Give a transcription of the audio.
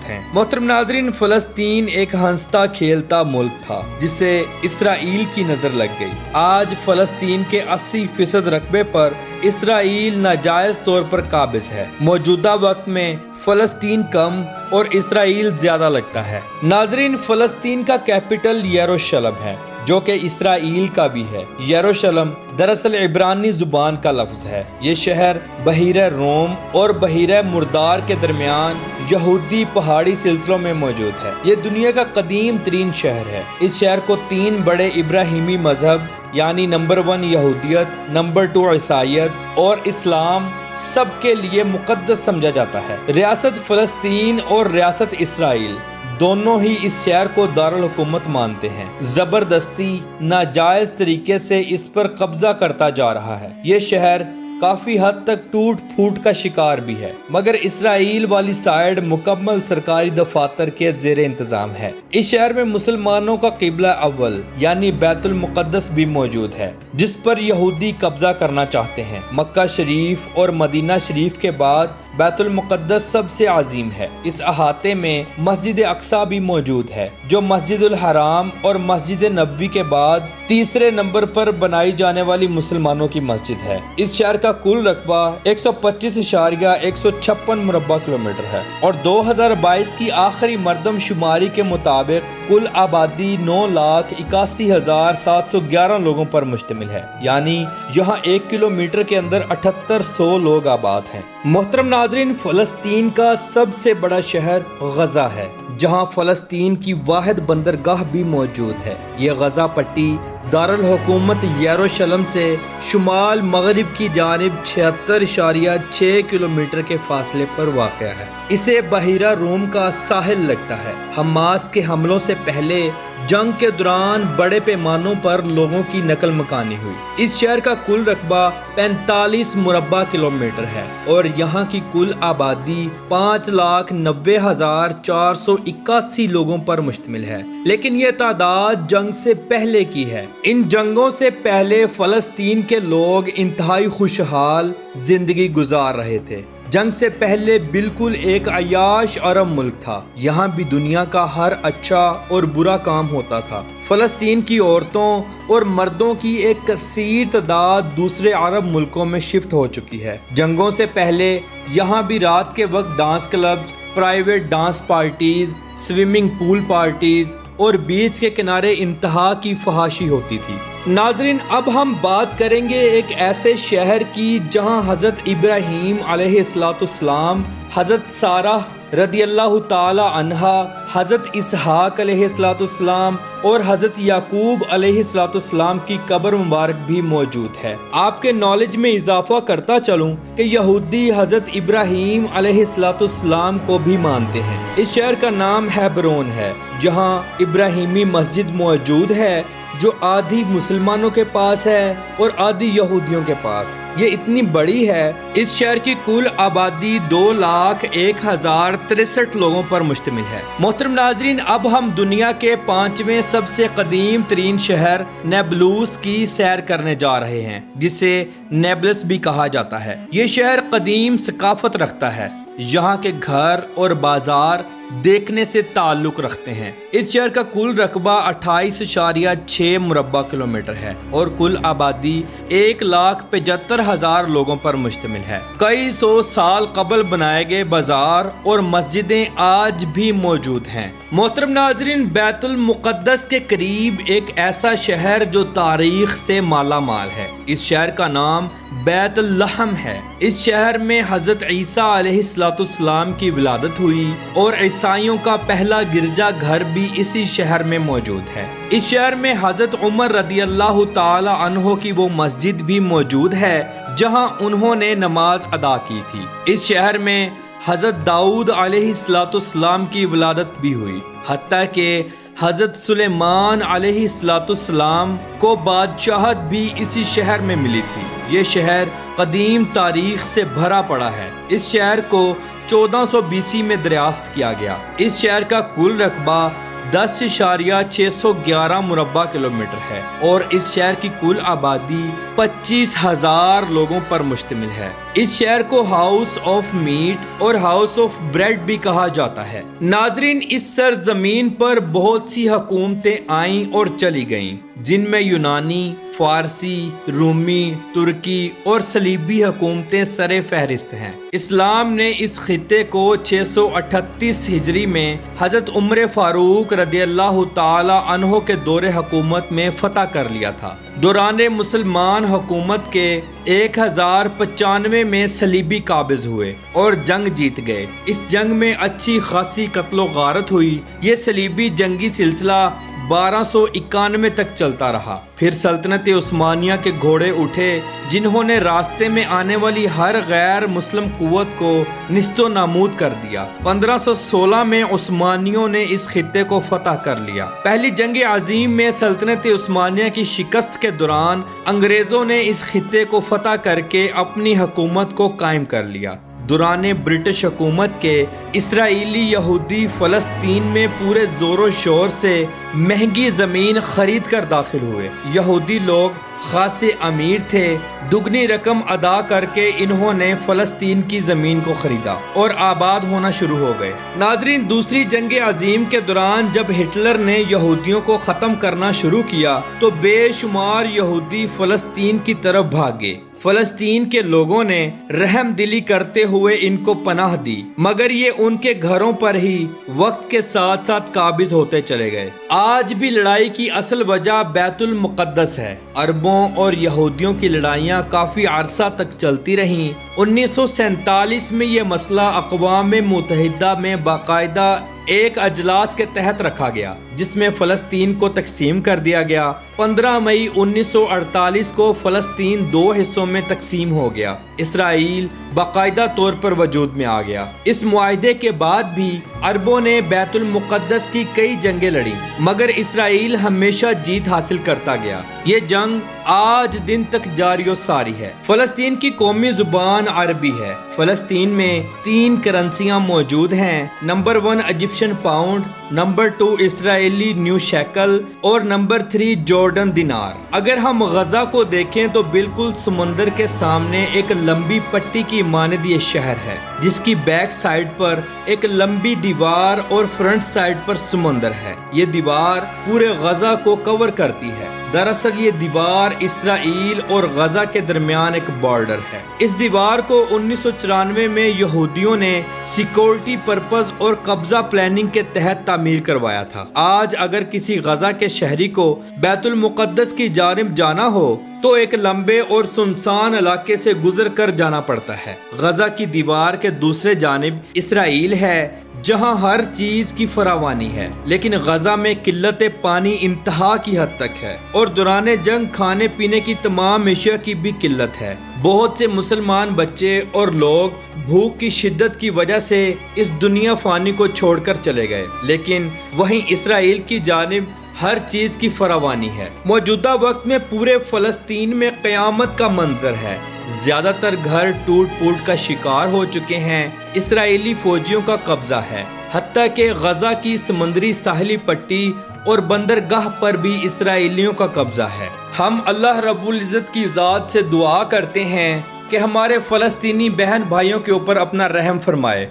बात हैं। मोहतरम नाज़रीन, फ़लस्तीन एक हंसता खेलता मुल्क था जिसे इसराइल की नज़र लग गई। आज फ़लस्तीन के 80% रकबे पर इसराइल नाजायज़ तौर पर काबिज है। मौजूदा वक्त में फ़लस्तीन कम और इसराइल ज़्यादा लगता है। नाज़रीन, फ़लस्तीन का कैपिटल यरूशलेम है जो कि इसराइल का भी है। यरूशलेम दरअसल इब्रानी जुबान का लफ्ज़ है। ये शहर बहीरे रोम और बहीरे मुर्दार के दरमियान यहूदी पहाड़ी सिलसिलों में मौजूद है। ये दुनिया का कदीम तरीन शहर है। इस शहर को 3 बड़े इब्राहिमी मजहब यानी नंबर 1 यहूदियत, नंबर 2 ईसाईयत और इस्लाम सबके लिए मुक़द्दस समझा जाता है। रियासत फ़लस्तीन और रियासत इसराइल दोनों ही इस शहर को दारुल हुकूमत मानते हैं। जबरदस्ती नाजायज तरीके से इस पर कब्जा करता जा रहा है। ये शहर काफी हद तक टूट फूट का शिकार भी है, मगर इसराइल वाली साइड मुकम्मल सरकारी दफातर के ज़ेर इंतजाम है। इस शहर में मुसलमानों का क़िबला अव्वल यानी बैतुल मुक़द्दस भी मौजूद है, जिस पर यहूदी कब्जा करना चाहते हैं। मक्का शरीफ और मदीना शरीफ के बाद बैतुल मुक़द्दस सबसे अजीम है। इस अहाते में मस्जिद अक्सा भी मौजूद है, जो मस्जिदुल हराम और मस्जिद नबवी के बाद तीसरे नंबर पर बनाई जाने वाली मुसलमानों की मस्जिद है। इस शहर का कुल रकबा 125.156 मुरब्बा किलोमीटर है और 2022 की आखिरी मरदमशुमारी के मुताबिक कुल आबादी 9,81,711 लोगों पर मुश्तमिल है। यानी यहाँ 1 किलोमीटर के अंदर 7800 लोग आबाद हैं। मोहतरम नाज़रीन, फ़लस्तीन का सबसे बड़ा शहर गज़ा है, जहाँ फ़लस्तीन की वाहिद बंदरगाह भी मौजूद है। ये गज़ा पट्टी दारुल हुकूमत यरूशलेम से शुमाल मगरिब की जानिब 76.6 किलोमीटर के फासले पर वाक़या है। इसे बहीरा रोम का साहिल लगता है। हमास के हमलों से पहले जंग के दौरान बड़े पैमानों पर लोगों की नकल मकानी हुई। इस शहर का कुल रकबा 45 मुरब्बा किलोमीटर है और यहाँ की कुल आबादी 5,90,481 लोगों पर मुश्तमिल है। लेकिन ये तादाद जंग से पहले की है। इन जंगों से पहले फ़लस्तीन के लोग इंतहाई खुशहाल जिंदगी गुजार रहे थे। जंग से पहले बिल्कुल एक अयाश अरब मुल्क था। यहाँ भी दुनिया का हर अच्छा और बुरा काम होता था। फ़लस्तीन की औरतों और मर्दों की एक कसीर तादाद दूसरे अरब मुल्कों में शिफ्ट हो चुकी है। जंगों से पहले यहाँ भी रात के वक्त dance clubs, private dance parties, swimming pool parties और बीच के किनारे इंतहा की फहाशी होती थी। नाज़रीन, अब हम बात करेंगे एक ऐसे शहर की जहां हज़रत इब्राहीम अलैहिस्सलाम, हज़रत सारा रदियल्लाहु ताला अन्हा, हज़रत इसहाक अलैहिस्सलाम और हज़रत याकूब अलैहिस्सलाम की कब्र मुबारक भी मौजूद है। आपके नॉलेज में इजाफा करता चलूं कि यहूदी हज़रत इब्राहीम अलैहिस्सलाम को भी मानते हैं। इस शहर का नाम हेब्रोन है, जहां इब्राहीमी मस्जिद मौजूद है जो आधी मुसलमानों के पास है और आधी यहूदियों के पास। ये इतनी बड़ी है। इस शहर की कुल आबादी 2,01,063 लोगों पर मुश्तमिल है। मोहतरम नाज़रीन, अब हम दुनिया के 5वें सबसे कदीम तरीन शहर नेबलुस की सैर करने जा रहे हैं, जिसे नेबलस भी कहा जाता है। ये शहर कदीम सकाफत रखता है। यहाँ के घर और बाजार देखने से ताल्लुक रखते हैं। इस शहर का कुल रकबा 28.6 मुरब्बा किलोमीटर है और कुल आबादी 1,75,000 लोगों पर मुश्तमिल है। कई सौ साल कबल बनाए गए बाजार और मस्जिदें आज भी मौजूद हैं। मोहतरम नाज़रीन, बैतुल मुक़द्दस के करीब एक ऐसा शहर जो तारीख से माला माल है। इस शहर का नाम बैतुल लहम है। इस शहर में हज़रत ईसा अलैहिस्सलाम की विलादत हुई और ईसाइयों का पहला गिरजा घर भी इसी शहर में मौजूद है। इस शहर में हज़रत उमर रदियल्लाहु ताला अन्हो की वो मस्जिद भी मौजूद है जहां उन्होंने नमाज अदा की थी। इस शहर में हज़रत दाऊद अलैहिस्सलाम की विलादत भी हुई। हत्ता के हज़रत सुलेमान अलैहिस्सलाम को बादशाहत भी इसी शहर में मिली थी। ये शहर कदीम तारीख से भरा पड़ा है। इस शहर को 1400 BC में दरियाफ्त किया गया। इस शहर का कुल रकबा 10.611 मुरब्बा किलोमीटर है और इस शहर की कुल आबादी 25,000 लोगों पर मुश्तमिल है। اس شہر کو ہاؤس آف میٹ اور ہاؤس آف بریڈ بھی کہا جاتا ہے۔ ناظرین، اس سرزمین پر بہت سی حکومتیں آئیں اور چلی گئیں، جن میں یونانی، فارسی، رومی، ترکی اور صلیبی حکومتیں سر فہرست ہیں۔ اسلام نے اس خطے کو 638 ہجری میں حضرت عمر فاروق رضی اللہ تعالی عنہ کے دور حکومت میں فتح کر لیا تھا۔ دوران مسلمان حکومت کے 1095 میں صلیبی قابض ہوئے اور جنگ جیت گئے۔ اس جنگ میں اچھی خاصی قتل و غارت ہوئی۔ یہ صلیبی جنگی سلسلہ 1291 تک چلتا رہا۔ پھر سلطنت عثمانیہ کے گھوڑے اٹھے، جنہوں نے راستے میں آنے والی ہر غیر مسلم قوت کو نیست و نابود کر دیا۔ 1516 میں عثمانیوں نے اس خطے کو فتح کر لیا۔ پہلی جنگ عظیم میں سلطنت عثمانیہ کی شکست کے دوران انگریزوں نے اس خطے کو فتح کر کے اپنی حکومت کو قائم کر لیا۔ دوران برٹش حکومت کے اسرائیلی یہودی فلسطین میں پورے زور و شور سے مہنگی زمین خرید کر داخل ہوئے۔ یہودی لوگ خاصے امیر تھے، دگنی رقم ادا کر کے انہوں نے فلسطین کی زمین کو خریدا اور آباد ہونا شروع ہو گئے۔ ناظرین، دوسری جنگ عظیم کے دوران جب ہٹلر نے یہودیوں کو ختم کرنا شروع کیا تو بے شمار یہودی فلسطین کی طرف بھاگے۔ فلسطین کے لوگوں نے رحم دلی کرتے ہوئے ان کو پناہ دی، مگر یہ ان کے گھروں پر ہی وقت کے ساتھ ساتھ قابض ہوتے چلے گئے۔ آج بھی لڑائی کی اصل وجہ بیت المقدس ہے۔ عربوں اور یہودیوں کی لڑائیاں کافی عرصہ تک چلتی رہیں۔ 1947 میں یہ مسئلہ اقوام متحدہ میں باقاعدہ ایک اجلاس کے تحت رکھا گیا، جس میں فلسطین کو تقسیم کر دیا گیا۔ 15 مئی 1948 کو فلسطین 2 حصوں میں تقسیم ہو گیا۔ اسرائیل باقاعدہ طور پر وجود میں آ گیا۔ اس معاہدے کے بعد بھی عربوں نے بیت المقدس کی کئی جنگیں لڑیں، مگر اسرائیل ہمیشہ جیت حاصل کرتا گیا۔ یہ جنگ آج دن تک جاری و ساری ہے۔ فلسطین کی قومی زبان عربی ہے۔ فلسطین میں 3 کرنسیاں موجود ہیں۔ نمبر 1 ایجپشن پاؤنڈ، نمبر 2 اسرائیلی نیو شیکل اور نمبر 3 جارڈن دینار۔ اگر ہم غزہ کو دیکھیں تو بالکل سمندر کے سامنے ایک لمبی پٹی کی مانند یہ شہر ہے، جس کی بیک سائڈ پر ایک لمبی دیوار اور فرنٹ سائڈ پر سمندر ہے۔ یہ دیوار پورے غزہ کو کور کرتی ہے۔ دراصل یہ دیوار اسرائیل اور غزہ کے درمیان ایک بارڈر ہے۔ اس دیوار کو 1994 میں یہودیوں نے سیکورٹی پرپز اور قبضہ پلاننگ کے تحت تعمیر کروایا تھا۔ آج اگر کسی غزہ کے شہری کو بیت المقدس کی جانب جانا ہو تو ایک لمبے اور سنسان علاقے سے گزر کر جانا پڑتا ہے۔ غزہ کی دیوار کے دوسرے جانب اسرائیل ہے، جہاں ہر چیز کی فراوانی ہے، لیکن غزہ میں قلت پانی انتہا کی حد تک ہے اور دوران جنگ کھانے پینے کی تمام اشیاء کی بھی قلت ہے۔ بہت سے مسلمان بچے اور لوگ بھوک کی شدت کی وجہ سے اس دنیا فانی کو چھوڑ کر چلے گئے، لیکن وہیں اسرائیل کی جانب ہر چیز کی فراوانی ہے۔ موجودہ وقت میں پورے فلسطین میں قیامت کا منظر ہے۔ زیادہ تر گھر ٹوٹ پھوٹ کا شکار ہو چکے ہیں۔ اسرائیلی فوجیوں کا قبضہ ہے، حتیٰ کہ غزہ کی سمندری ساحلی پٹی اور بندرگاہ پر بھی اسرائیلیوں کا قبضہ ہے۔ ہم اللہ رب العزت کی ذات سے دعا کرتے ہیں کہ ہمارے فلسطینی بہن بھائیوں کے اوپر اپنا رحم فرمائے۔